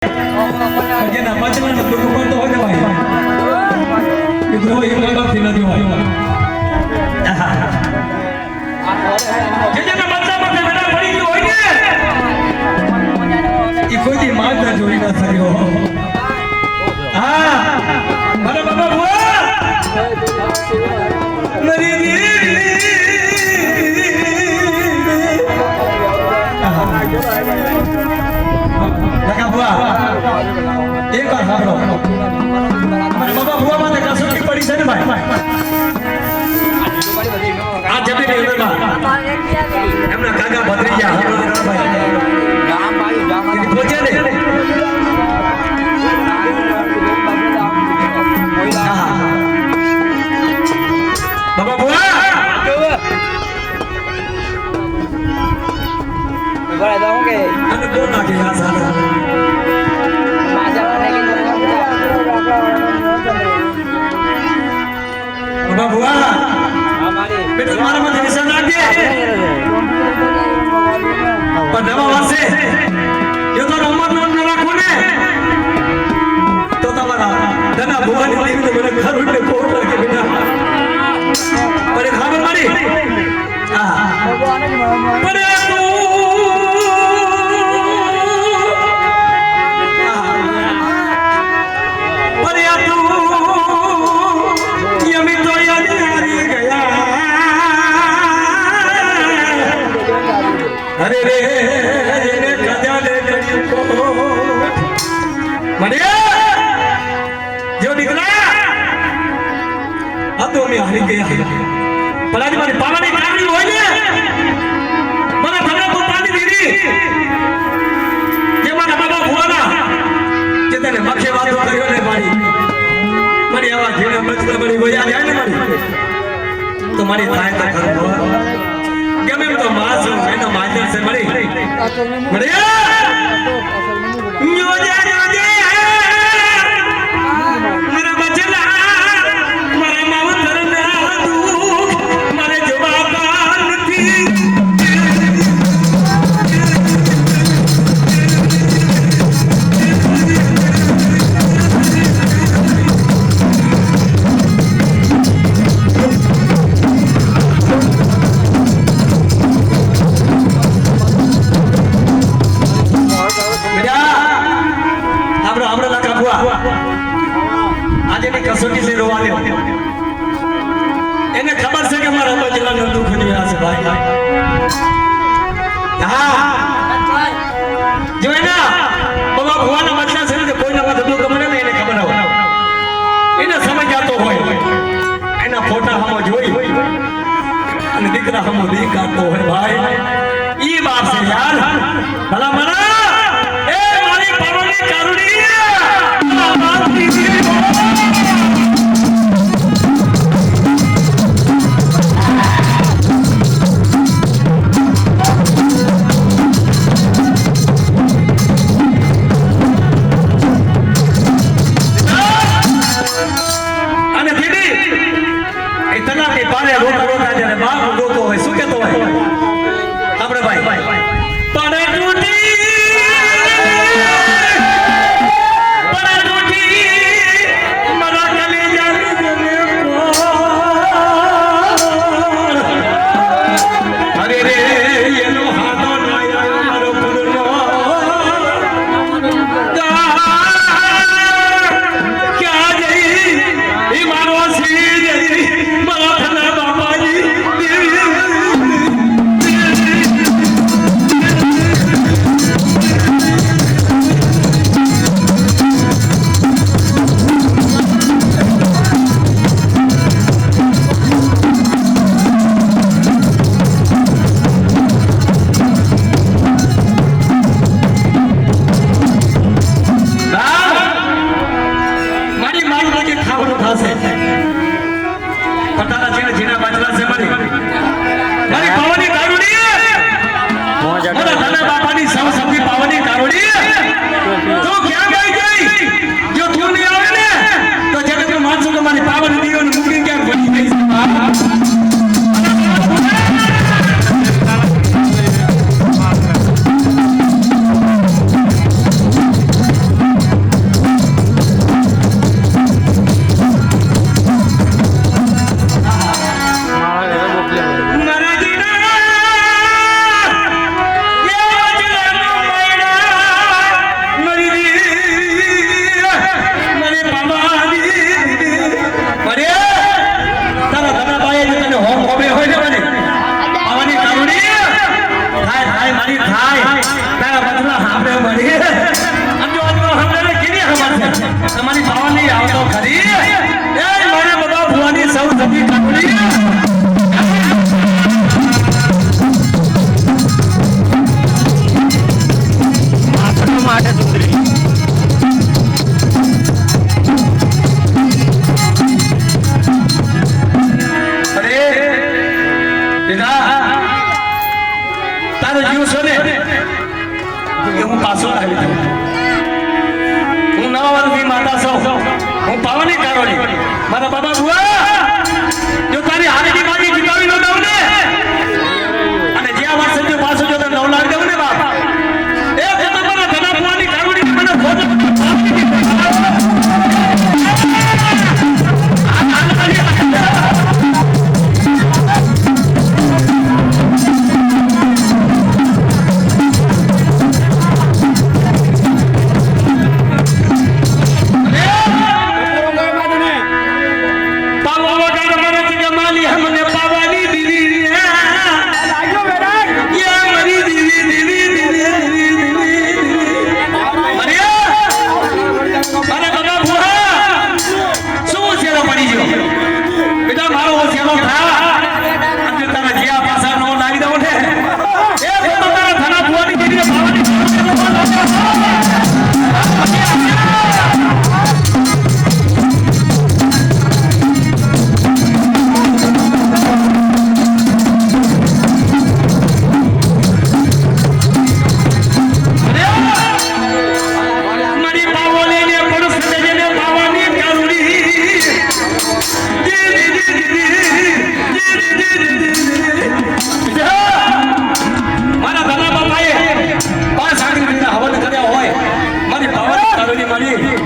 જેના મચલાનો દુઃખ પડતો હોય ને ભાઈ એ દ્રોહ એ મગજથી નથી હોય જેના બચ્ચામાં બેડા પડી ગયો હોય ને એ કોઈ માતા જોઈ ના શક્યો હા મારા બાબા બુઆ મરી લગા બુઆ એક વાર સાંભળો મારા બાબા બુઆ માટે કસોટી પડી છે ને ભાઈ આ જમીન ઉંમરમાં એમના કાકા ભત્રીજા ભાઈ પહોંચે ને બાબા બુઆ અને કોણ નાખે આ સારા બાબા બુઆ બેટા તમારા માથે નિશાન રાખજે પણ નવા વર્ષે જો તો રમત ન રાખો ને તો તમારા ધના ભુવાની દેવી મને ખરું ને કોટ લાગે બેટા પર ખબર મારી હા પર अरे रे ने कजा ले को मने जो निकला अब तो मैं हारी गया पलानी मारी पावानी कामनी હોય ને મને ભલે તો પાણી દીધી જે મારા બાબા ભુવાના જે તને મખે વાતો કર્યો ને મારી મારી આવા ઘેડા બચતા બની ગોયા જાય ને મારી તો મારી થાય તો ખરું ગમે તો માસ એનો માજર છે મળી મળી જોજે જોજે મારા બચલા મારા માવતર ના દુખ મારે જવાબ નથી કસોટી સે રોવા દે એને ખબર છે કે મારા બચલાનો દુખ ની આ છે ભાઈ હા જો એના બાબા ભુવાના બચલા છે ને કોઈના માથે દુખ મને ને એને ખબર હોય એને સમજ જાતો હોય એના ફોટા હમો જોઈ અને દીકરા હમો દીકાતો હોય ભાઈ ઈ બાપ છે યાર ભલા મના એ મારી પરોની કારુડી બાપ દીદી આપણે ભાઈ પણ તૂટી ભાવાની કારોની મારા બાબા ભુવા જો તારી હારીની બાજી જીતાવી ન દઉં ને અને જે આ વર્ષે જો પાછો જો તને 9 લાખ દઉં ને બાપ એ તો મારા ધના ભુવાની કારોની મને ફોટો મારી